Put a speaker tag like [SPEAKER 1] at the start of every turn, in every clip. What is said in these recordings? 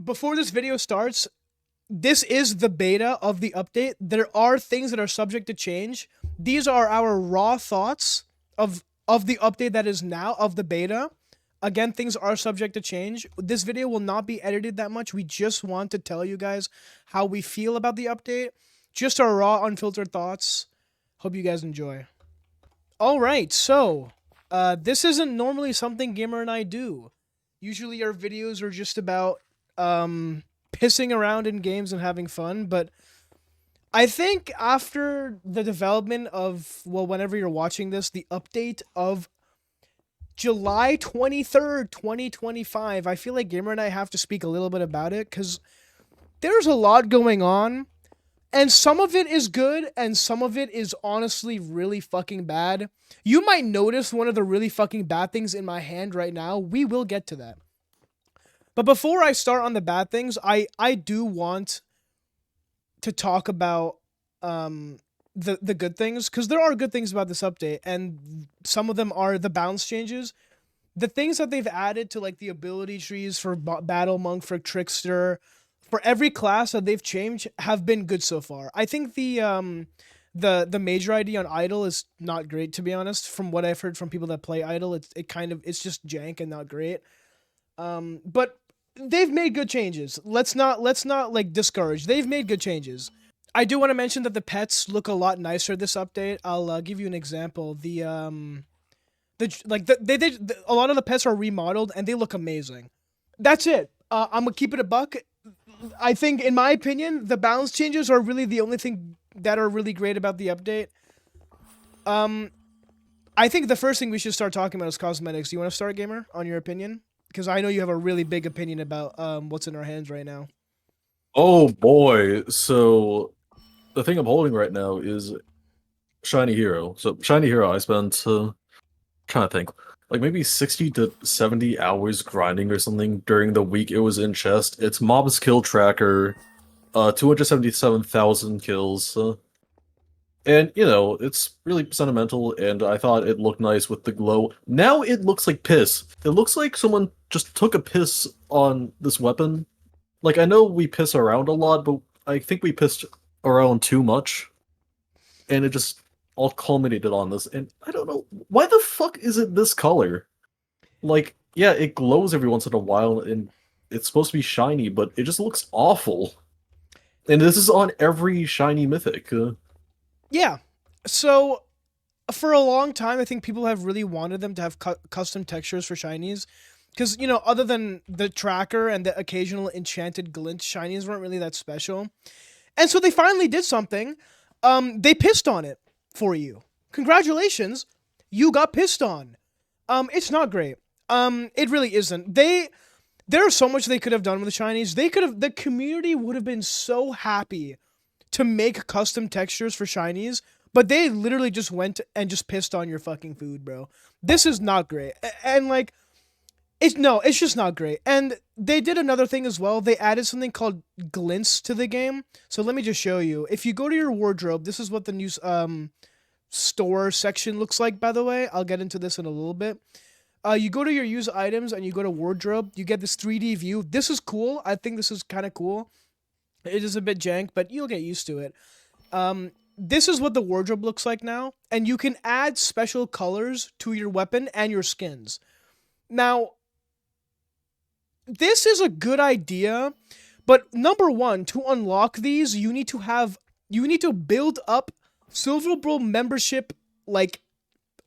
[SPEAKER 1] before this video starts, this is the beta of the update. There are things that are subject to change. These are our raw thoughts of the update that is now of the beta. Again, things are subject to change. This video will not be edited that much. We just want to tell you guys how we feel about the update. Just our raw, unfiltered thoughts. Hope you guys enjoy. All right, so this isn't normally something Gamer and I do. Usually our videos are just about pissing around in games and having fun, but I think after the development of, well, whenever you're watching this, the update of July 23rd, 2025, I feel like Gamer and I have to speak a little bit about it, because there's a lot going on, and some of it is good, and some of it is honestly really fucking bad. You might notice one of the really fucking bad things in my hand right now. We will get to that. But before I start on the bad things, I do want to talk about the good things, because there are good things about this update, and some of them are the balance changes. The things that they've added to, like, the ability trees for Battle Monk, for Trickster, for every class that they've changed have been good so far. I think the major ID on Idol is not great, to be honest. From what I've heard from people that play Idol, it's just jank and not great. But they've made good changes. Let's not like discourage. They've made good changes. I do want to mention that the pets look a lot nicer this update. I'll give you an example. A lot of the pets are remodeled and they look amazing. That's it. I'm gonna keep it a buck. I think, in my opinion, the balance changes are really the only thing that are really great about the update. I think the first thing we should start talking about is cosmetics. Do you want to start, Gamer, on your opinion? Because I know you have a really big opinion about what's in our hands right now.
[SPEAKER 2] Oh boy. So the thing I'm holding right now is Shiny Hero. So Shiny Hero, I spent trying to think, like maybe 60 to 70 hours grinding or something during the week it was in chest. It's mob's kill tracker, 277,000 kills. And you know, it's really sentimental, and I thought it looked nice with the glow. Now it looks like piss. It looks like someone just took a piss on this weapon. Like, I know we piss around a lot, but I think we pissed around too much. And it just all culminated on this. And I don't know, why the fuck is it this color? Like, yeah, it glows every once in a while, and it's supposed to be shiny, but it just looks awful. And this is on every shiny mythic.
[SPEAKER 1] Yeah. So, for a long time, I think people have really wanted them to have custom textures for shinies. Because, you know, other than the tracker and the occasional enchanted glint, shinies weren't really that special. And so they finally did something. They pissed on it for you. Congratulations, you got pissed on. It's not great. It really isn't. There's so much they could have done with the shinies. The community would have been so happy to make custom textures for shinies, but they literally just went and just pissed on your fucking food, bro. This is not great. And like, it's just not great. And they did another thing as well. They added something called Glints to the game. So let me just show you. If you go to your wardrobe, this is what the new store section looks like, by the way. I'll get into this in a little bit. You go to your use items and you go to wardrobe. You get this 3D view. This is cool. I think this is kind of cool. It is a bit jank, but you'll get used to it. This is what the wardrobe looks like now. And you can add special colors to your weapon and your skins. Now, this is a good idea, but number one, to unlock these, you need to build up Silverbull membership, like,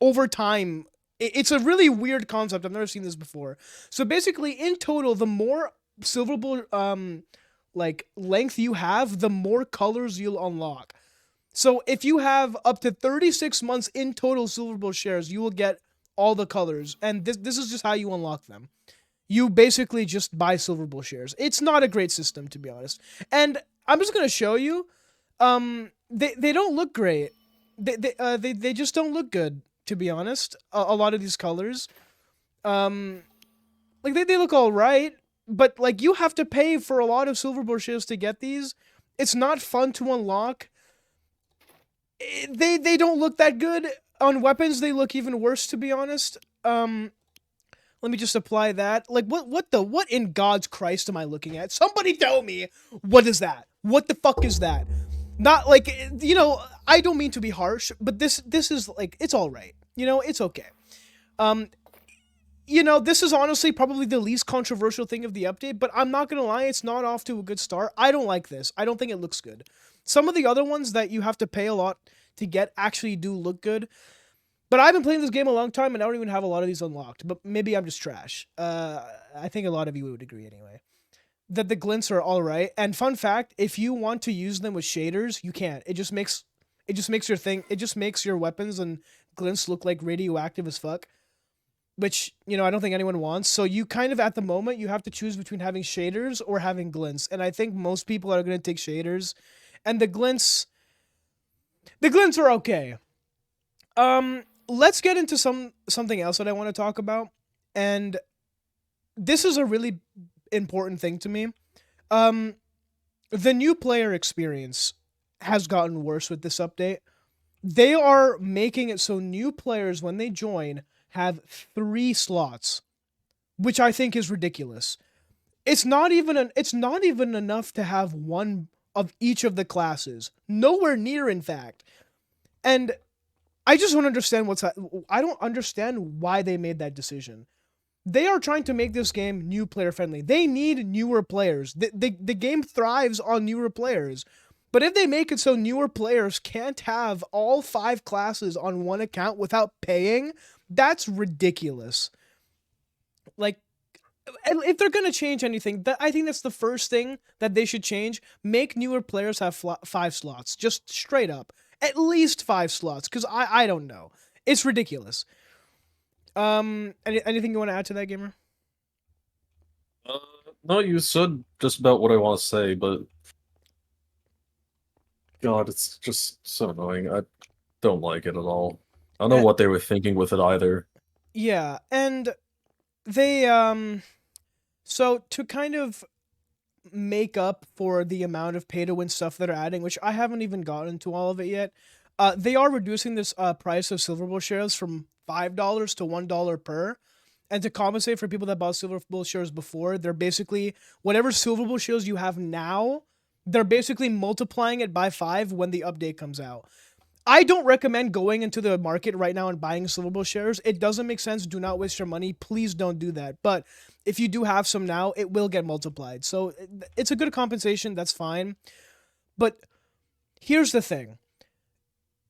[SPEAKER 1] over time. It's a really weird concept. I've never seen this before. So basically, in total, the more Silverbull like length you have, the more colors you'll unlock. So if you have up to 36 months in total Silverbull shares, you will get all the colors, and this is just how you unlock them. You basically just buy Silverbull shares. It's not a great system, to be honest. And I'm just gonna show you. They don't look great. They just don't look good, to be honest. A lot of these colors, like they look all right, but like you have to pay for a lot of Silverbull shares to get these. It's not fun to unlock. They don't look that good on weapons. They look even worse, to be honest. Let me just apply that. Like, what in God's Christ am I looking at? Somebody tell me, what is that? What the fuck is that? Not like, I don't mean to be harsh, but this is like, it's all right. It's okay. Um, this is honestly probably the least controversial thing of the update, but I'm not gonna lie, it's not off to a good start. I don't like this. I don't think it looks good. Some of the other ones that you have to pay a lot to get actually do look good. But I've been playing this game a long time, and I don't even have a lot of these unlocked. But maybe I'm just trash. I think a lot of you would agree anyway. That the glints are all right. And fun fact: if you want to use them with shaders, you can't. It just makes your weapons and glints look like radioactive as fuck. Which I don't think anyone wants. So you kind of at the moment you have to choose between having shaders or having glints. And I think most people are going to take shaders, and the glints are okay. Let's get into something else that I want to talk about, and this is a really important thing to me. The new player experience has gotten worse with this update. They are making it so new players, when they join, have 3 slots, which I think is ridiculous. It's not even enough to have one of each of the classes. Nowhere near, in fact. And I just don't understand I don't understand why they made that decision. They are trying to make this game new player friendly. They need newer players. The game thrives on newer players. But if they make it so newer players can't have all 5 classes on one account without paying, that's ridiculous. Like, if they're going to change anything, I think that's the first thing that they should change. Make newer players have 5 slots. Just straight up. At least 5 slots, because I don't know. It's ridiculous. Anything you want to add to that, gamer?
[SPEAKER 2] No, you said just about what I want to say, but God, it's just so annoying. I don't like it at all. I don't know what they were thinking with it either.
[SPEAKER 1] Yeah, and they so to kind of make up for the amount of pay to win stuff that are adding, which I haven't even gotten to all of it yet. They are reducing this price of Silverbull shares from $5 to $1 per. And to compensate for people that bought Silverbull shares before, they're basically, whatever Silverbull shares you have now, they're basically multiplying it by 5 when the update comes out. I don't recommend going into the market right now and buying Silverbull shares. It doesn't make sense. Do not waste your money. Please don't do that. But if you do have some now, it will get multiplied. So it's a good compensation. That's fine. But here's the thing.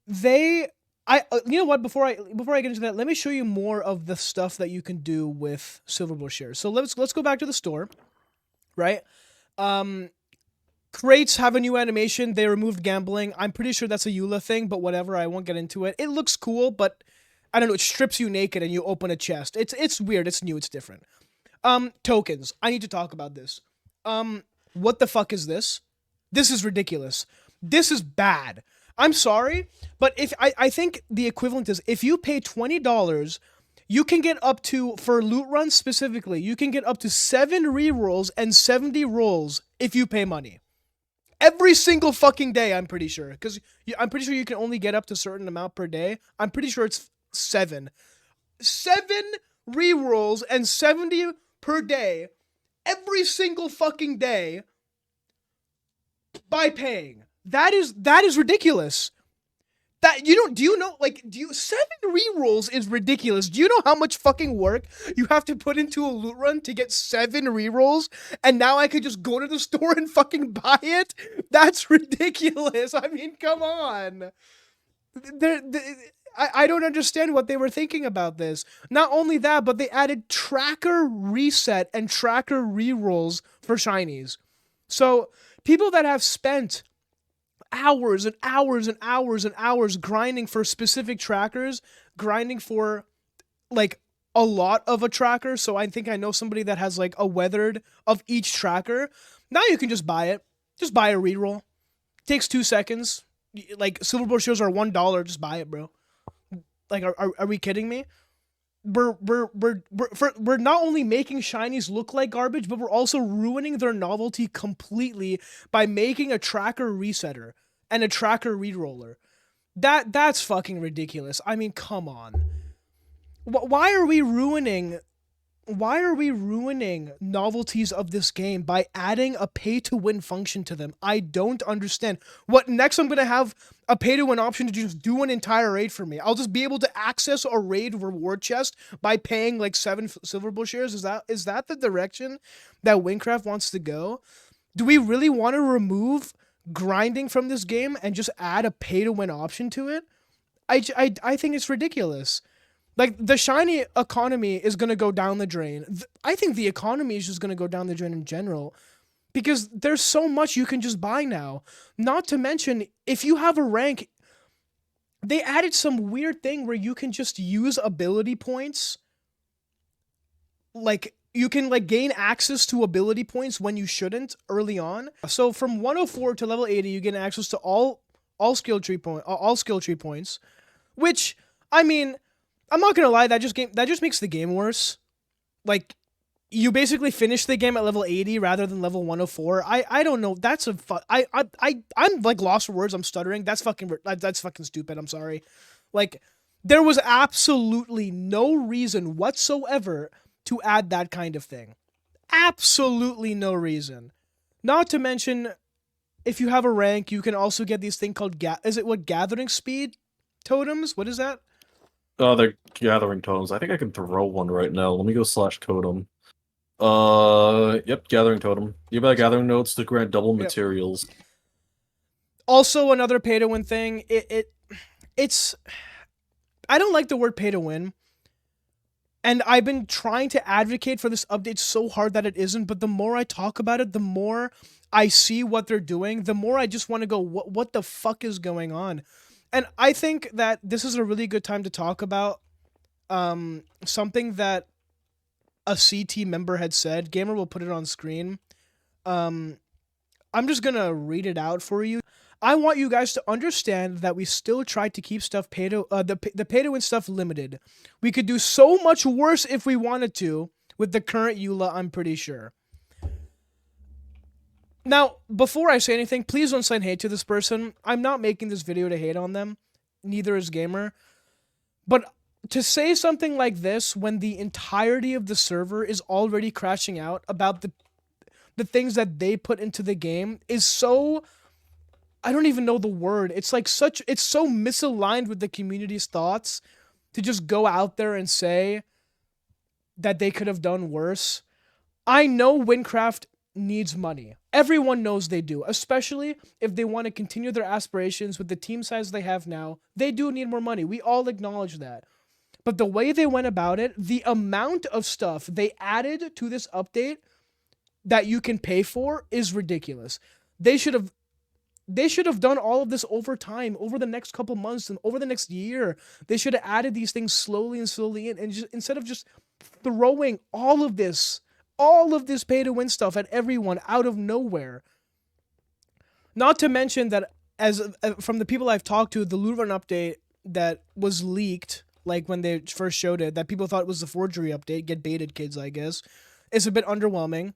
[SPEAKER 1] You know what? Before I get into that, let me show you more of the stuff that you can do with Silverbull shares. So let's go back to the store, right? Crates have a new animation. They removed gambling. I'm pretty sure that's a Eula thing, but whatever. I won't get into it. It looks cool, but I don't know. It strips you naked and you open a chest. It's weird. It's new. It's different. Tokens. I need to talk about this. What the fuck is this? This is ridiculous. This is bad. I'm sorry, but if I think the equivalent is if you pay $20, you can get up to, for Lootrun specifically, you can get up to 7 rerolls and 70 rolls if you pay money. Every single fucking day, I'm pretty sure. Because I'm pretty sure you can only get up to a certain amount per day. I'm pretty sure it's 7. 7 rerolls and 70 per day. Every single fucking day. By paying. That is ridiculous. That do you know 7 rerolls is ridiculous. Do you know how much fucking work you have to put into a loot run to get 7 rerolls? And now I could just go to the store and fucking buy it? That's ridiculous. I mean, come on. I don't understand what they were thinking about this. Not only that, but they added tracker reset and tracker rerolls for shinies. So people that have spent hours and hours and hours and hours grinding for specific trackers, grinding for like a lot of a tracker. So I think I know somebody that has like a weathered of each tracker. Now you can just buy it. Just buy a reroll. Takes 2 seconds. Like Silverbull shares are $1. Just buy it, bro. Like, are we kidding me? We're not only making shinies look like garbage, but we're also ruining their novelty completely by making a tracker resetter and a tracker reroller. That's fucking ridiculous. I mean, come on. Why are we ruining why are we ruining novelties of this game by adding a pay to win function to them? I don't understand. What next? I'm gonna have a pay to win option to just do an entire raid for me. I'll just be able to access a raid reward chest by paying like 7 Silverbull shares. Is that the direction that Wynncraft wants to go? Do we really want to remove grinding from this game and just add a pay to win option to it? I think it's ridiculous. Like, the shiny economy is going to go down the drain. I think the economy is just going to go down the drain in general because there's so much you can just buy now. Not to mention, if you have a rank, they added some weird thing where you can just use ability points. Like, you can like gain access to ability points when you shouldn't early on. So from 104 to level 80, you get access to all skill tree points, which, I mean, I'm not gonna lie, that just makes the game worse. Like, you basically finish the game at level 80 rather than level 104. I don't know. That's I'm like lost for words. I'm stuttering. That's fucking stupid. I'm sorry. Like, there was absolutely no reason whatsoever to add that kind of thing. Absolutely no reason. Not to mention, if you have a rank, you can also get these thing called gathering speed totems? What is that?
[SPEAKER 2] Oh, they're gathering totems. I think I can throw one right now. Let me go /totem. Yep, gathering totem. You buy gathering notes to grant double
[SPEAKER 1] Yep.
[SPEAKER 2] materials.
[SPEAKER 1] Also, another pay to win thing. It's I don't like the word pay to win. And I've been trying to advocate for this update so hard that it isn't, but the more I talk about it, the more I see what they're doing, the more I just want to go, what the fuck is going on? And I think that this is a really good time to talk about something that a CT member had said. Gamer will put it on screen. I'm just gonna read it out for you. I want you guys to understand that we still try to keep stuff the pay to win stuff limited. We could do so much worse if we wanted to with the current EULA, I'm pretty sure. Now, before I say anything, please don't send hate to this person. I'm not making this video to hate on them. Neither is Gamer. But to say something like this when the entirety of the server is already crashing out about the things that they put into the game is so, I don't even know the word. It's like it's so misaligned with the community's thoughts to just go out there and say that they could have done worse. I know Wynncraft needs money. Everyone knows they do, especially if they want to continue their aspirations with the team size they have now. They do need more money. We all acknowledge that. But the way they went about it, the amount of stuff they added to this update that you can pay for is ridiculous. They should have done all of this over time, over the next couple months and over the next year. They should have added these things slowly in, and just instead of just throwing all of this pay to win stuff at everyone out of nowhere. Not to mention that, as from the people I've talked to, the Lootrun update that was leaked, like when they first showed it, that people thought was the forgery update, get baited kids, I guess, is a bit underwhelming.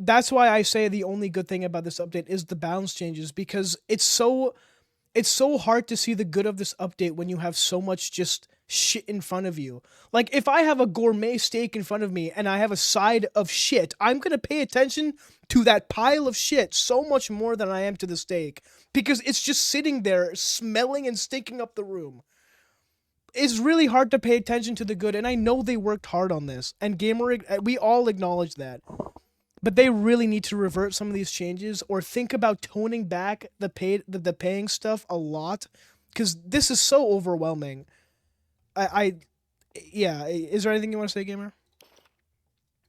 [SPEAKER 1] That's why I say the only good thing about this update is the balance changes, because it's so hard to see the good of this update when you have so much just shit in front of you. Like, if I have a gourmet steak in front of me and I have a side of shit, I'm gonna pay attention to that pile of shit so much more than I am to the steak, because it's just sitting there smelling and stinking up the room. It's really hard to pay attention to the good, and I know they worked hard on this, and we all acknowledge that. But they really need to revert some of these changes or think about toning back the paying stuff a lot, because this is so overwhelming. Yeah. Is there anything you want to say, Gamer?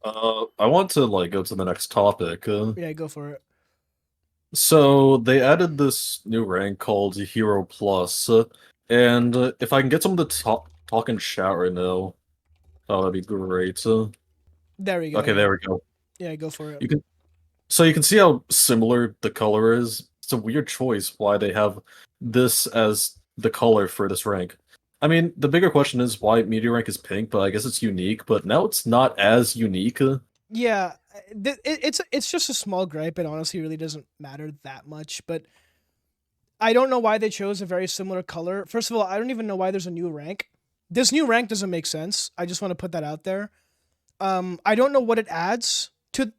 [SPEAKER 2] I want to like go to the next topic.
[SPEAKER 1] Yeah, go for it.
[SPEAKER 2] So they added this new rank called Hero Plus, and if I can get someone to talk in chat right now, oh, that'd be great.
[SPEAKER 1] There we go.
[SPEAKER 2] Okay,
[SPEAKER 1] Yeah.
[SPEAKER 2] there we go.
[SPEAKER 1] Yeah, go for it.
[SPEAKER 2] You can see how similar the color is. It's a weird choice why they have this as the color for this rank. I mean, the bigger question is why meteor rank is pink, but I guess it's unique. But now it's not as unique.
[SPEAKER 1] Yeah, it's just a small gripe. It honestly really doesn't matter that much. But I don't know why they chose a very similar color. First of all, I don't even know why there's a new rank. This new rank doesn't make sense. I just want to put that out there. I don't know what it adds to.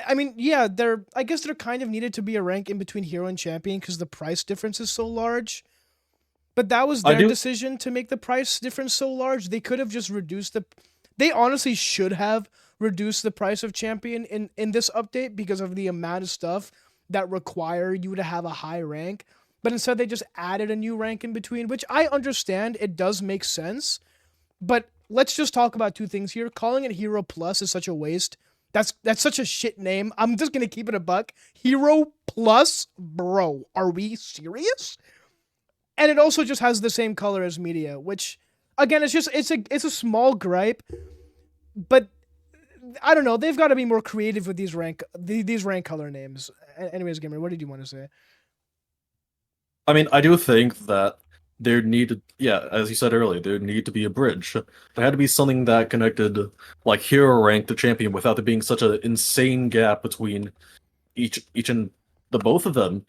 [SPEAKER 1] I mean, yeah, I guess there kind of needed to be a rank in between hero and champion because the price difference is so large. But that was
[SPEAKER 2] I
[SPEAKER 1] their
[SPEAKER 2] do.
[SPEAKER 1] decision to make the price difference so large. They could have just reduced the. They honestly should have reduced the price of champion in this update because of the amount of stuff that require you to have a high rank. But instead, they just added a new rank in between, which I understand. It does make sense. But let's just talk about two things here. Calling it Hero Plus is such a waste. That's such a shit name. I'm just gonna keep it a buck. Hero Plus, bro. Are we serious? And it also just has the same color as media, which again, it's a small gripe, but I don't know. They've got to be more creative with these rank color names. Anyways, gamer, what did you want to say?
[SPEAKER 2] I mean, I do think that there needed, yeah, as you said earlier, there need to be a bridge. There had to be something that connected like hero rank to champion without there being such an insane gap between each and the both of them.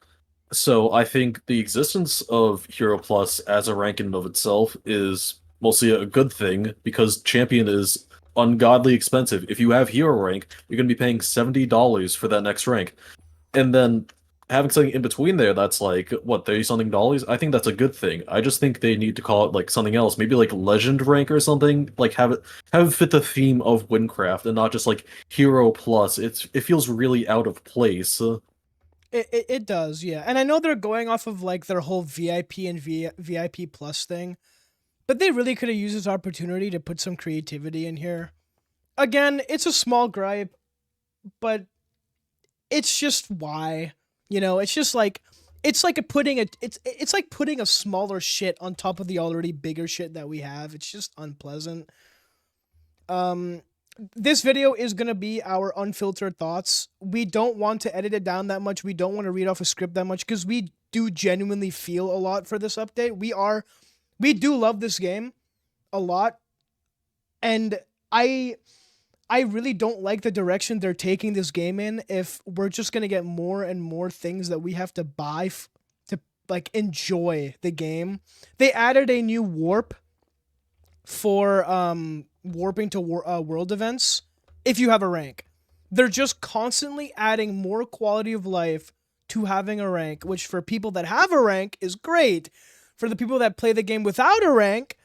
[SPEAKER 2] So I think the existence of Hero Plus as a rank in and of itself is mostly a good thing because champion is ungodly expensive. If you have hero rank, you're going to be paying $70 for that next rank. And then having something in between there that's like, what, 30 something dollars? I think that's a good thing. I just think they need to call it like something else, maybe like legend rank or something, like have it fit the theme of Wynncraft and not just like Hero Plus. It feels really out of place.
[SPEAKER 1] It does, yeah. And I know they're going off of like their whole VIP and VIP plus thing, but they really could have used this opportunity to put some creativity in here. Again, it's a small gripe, but it's just why. It's just like it's like putting a smaller shit on top of the already bigger shit that we have. It's just unpleasant. Um this video is going to be our unfiltered thoughts. We don't want to edit it down that much. We don't want to read off a script that much cuz we do genuinely feel a lot for this update. We do love this game a lot, and I really don't like the direction they're taking this game in if we're just going to get more and more things that we have to buy to like enjoy the game. They added a new warp for warping to world events if you have a rank. They're just constantly adding more quality of life to having a rank, which for people that have a rank is great. For the people that play the game without a rank,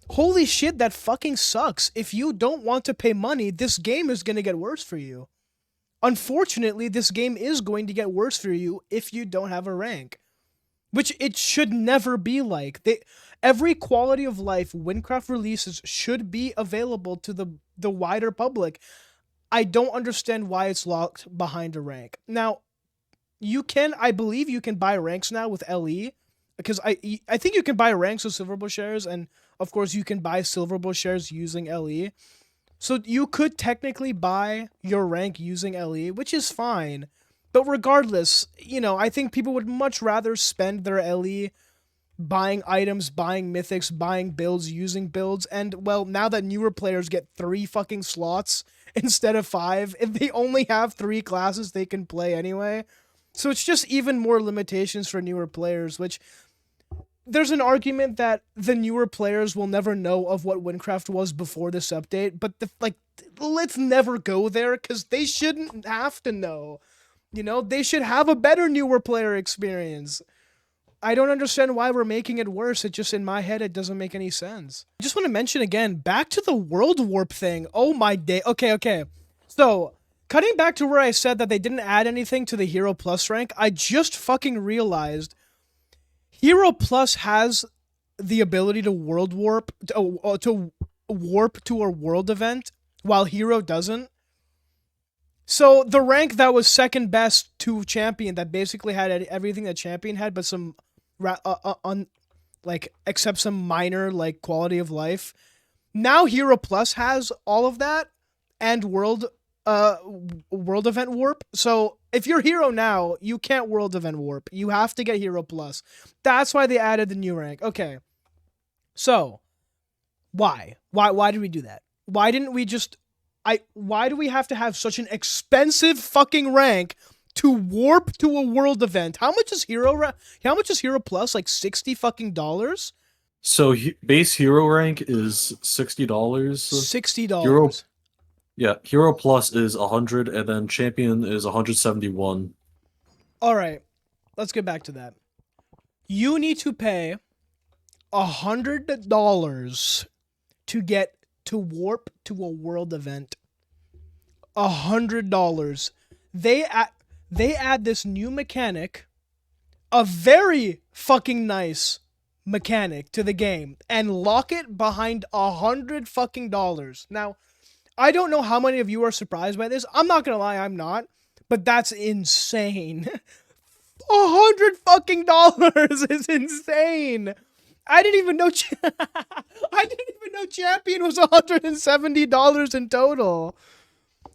[SPEAKER 1] holy shit, that fucking sucks. If you don't want to pay money, this game is going to get worse for you. Unfortunately, this game is going to get worse for you if you don't have a rank, which it should never be like. Every quality of life Wynncraft releases should be available to the wider public. I don't understand why it's locked behind a rank. Now, I believe you can buy ranks now with LE, because I think you can buy ranks with Silverbull shares, and of course you can buy Silverbull shares using LE. So you could technically buy your rank using LE, which is fine. But regardless, I think people would much rather spend their LE buying items, buying mythics, buying builds, using builds, and well, now that newer players get 3 fucking slots instead of 5, if they only have 3 classes they can play anyway. So it's just even more limitations for newer players, which there's an argument that the newer players will never know of what Wynncraft was before this update, but let's never go there because they shouldn't have to know. They should have a better newer player experience. I don't understand why we're making it worse. It just, in my head, it doesn't make any sense. I just want to mention again, back to the world warp thing. Oh my day. Okay. So, cutting back to where I said that they didn't add anything to the Hero Plus rank, I just fucking realized Hero Plus has the ability to world warp, to warp to a world event, while Hero doesn't. So the rank that was second best to Champion, that basically had everything that Champion had, but some, except some minor, quality of life. Now Hero Plus has all of that, and world event warp. So if you're Hero now, you can't world event warp. You have to get Hero Plus. That's why they added the new rank. Okay. So, why? Why did we do that? Why didn't we just why do we have to have such an expensive fucking rank to warp to a world event? How much is Hero Plus? Like $60 fucking dollars?
[SPEAKER 2] So base hero rank is $60. Hero,
[SPEAKER 1] $60.
[SPEAKER 2] yeah, hero plus is 100, and then champion is 171.
[SPEAKER 1] All right, let's get back to that. You need to pay $100 to get to warp to a world event. $100. They add this new mechanic, a very fucking nice mechanic to the game, and lock it behind $100 fucking. Now, I don't know how many of you are surprised by this. I'm not gonna lie, I'm not. But that's insane. $100 fucking is insane. I didn't even know. I didn't even know champion was $170 in total.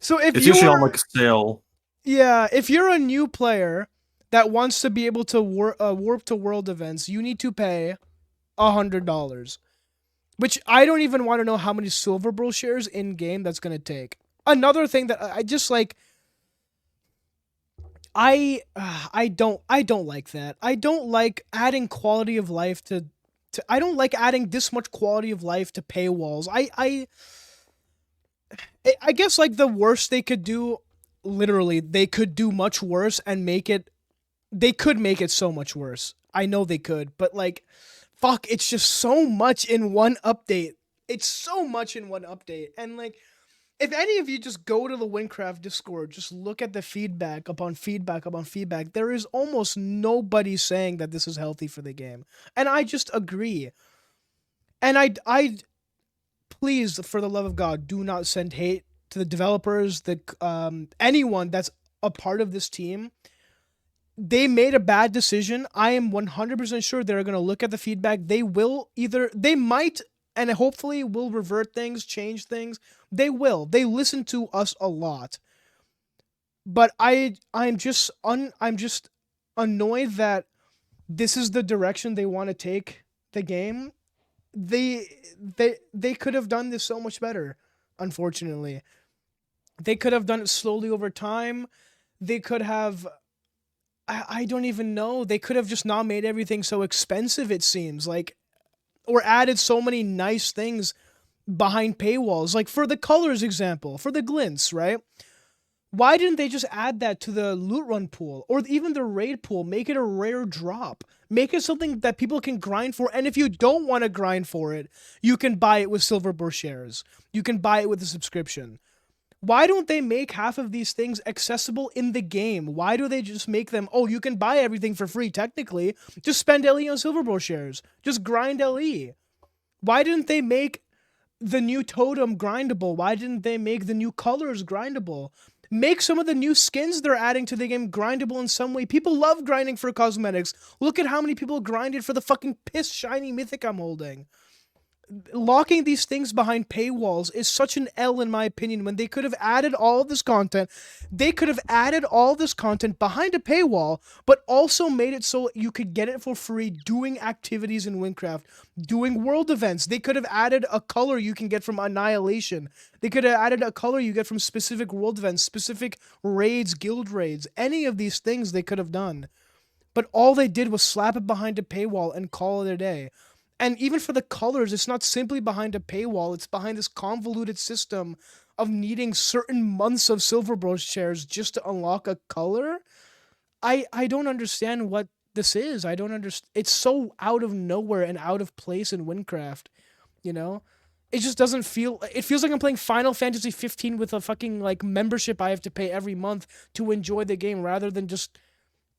[SPEAKER 1] So if
[SPEAKER 2] It's usually on
[SPEAKER 1] you're,
[SPEAKER 2] like sale.
[SPEAKER 1] yeah, if you're a new player that wants to be able to warp to world events, you need to pay $100. Which I don't even want to know how many Silverbull shares in game that's gonna take. Another thing that I just like. I don't like that. I don't like adding quality of life to I don't like adding this much quality of life to paywalls. I guess like the worst they could do, literally they could do much worse and make it, they could make it so much worse. I know they could, but like fuck, it's just so much in one update. It's so much in one update. And like if any of you just go to the Wynncraft Discord, just look at the feedback upon feedback upon feedback, there is almost nobody saying that this is healthy for the game. And I just agree. And I please, for the love of God, do not send hate to the developers, anyone that's a part of this team. They made a bad decision. I am 100% sure they're going to look at the feedback. They might, and hopefully will revert things, change things. They will. They listen to us a lot. But I'm just annoyed that this is the direction they want to take the game. They could have done this so much better, unfortunately. They could have done it slowly over time. They could have, I don't even know. They could have just not made everything so expensive, it seems. Like, or added so many nice things behind paywalls. Like for the colors example, for the glints, right? Why didn't they just add that to the Lootrun pool or even the raid pool? Make it a rare drop. Make it something that people can grind for. And if you don't want to grind for it, you can buy it with Silverbull shares. You can buy it with a subscription. Why don't they make half of these things accessible in the game? Why do they just make them, oh, you can buy everything for free technically. Just spend LE on Silverbull shares. Just grind LE. Why didn't they make the new totem grindable? Why didn't they make the new colors grindable? Make some of the new skins they're adding to the game grindable in some way. People love grinding for cosmetics. Look at how many people grinded for the fucking piss shiny mythic I'm holding. Locking these things behind paywalls is such an L in my opinion, when they could have added all of this content. They could have added all this content behind a paywall, but also made it so you could get it for free doing activities in Wynncraft, doing world events. They could have added a color you can get from Annihilation. They could have added a color you get from specific world events, specific raids, guild raids. Any of these things they could have done. But all they did was slap it behind a paywall and call it a day. And even for the colors, it's not simply behind a paywall. It's behind this convoluted system of needing certain months of Silverbull shares just to unlock a color. I don't understand what this is. I don't understand. It's so out of nowhere and out of place in Wynncraft, you know? It just doesn't feel... It feels like I'm playing Final Fantasy 15 with a fucking, like, membership I have to pay every month to enjoy the game rather than just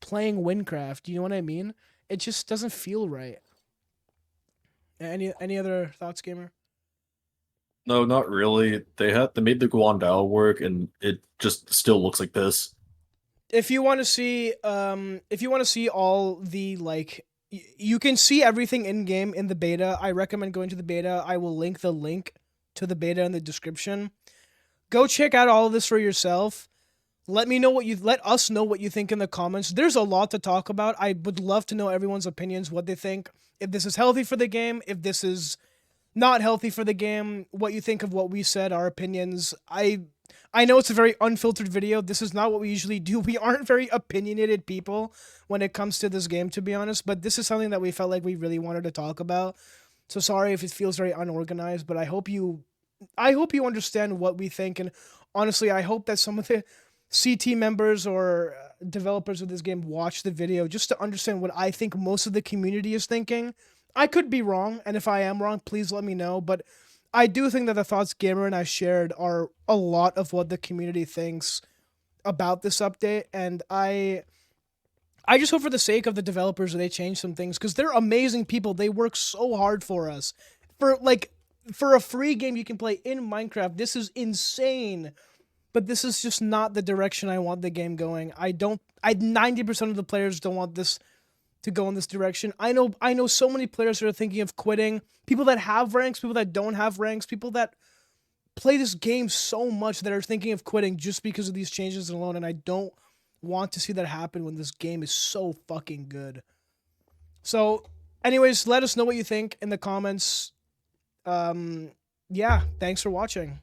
[SPEAKER 1] playing Wynncraft. You know what I mean? It just doesn't feel right. Any other thoughts, gamer?
[SPEAKER 2] No, not really. They made the Guandao work, and it just still looks like this.
[SPEAKER 1] If you want to see, all the like, you can see everything in game in the beta. I recommend going to the beta. I will link the link to the beta in the description. Go check out all of this for yourself. Let us know what you think in the comments. There's a lot to talk about. I would love to know everyone's opinions, what they think. If this is healthy for the game, if this is not healthy for the game, what you think of what we said, our opinions. I know it's a very unfiltered video. This is not what we usually do. We aren't very opinionated people when it comes to this game, to be honest, but this is something that we felt like we really wanted to talk about. So sorry if it feels very unorganized, but I hope you understand what we think. And honestly, I hope that some of the CT members or developers of this game watch the video just to understand what I think most of the community is thinking. I could be wrong, and if I am wrong, please let me know. But I do think that the thoughts Gamer and I shared are a lot of what the community thinks about this update, and I just hope for the sake of the developers that they change some things, because they're amazing people. They work so hard for us. For a free game you can play in Minecraft, this is insane. But this is just not the direction I want the game going. 90% of the players don't want this to go in this direction. I know so many players that are thinking of quitting. People that have ranks, people that don't have ranks, people that play this game so much that are thinking of quitting just because of these changes alone, and I don't want to see that happen when this game is so fucking good. So, anyways, let us know what you think in the comments. Yeah, thanks for watching.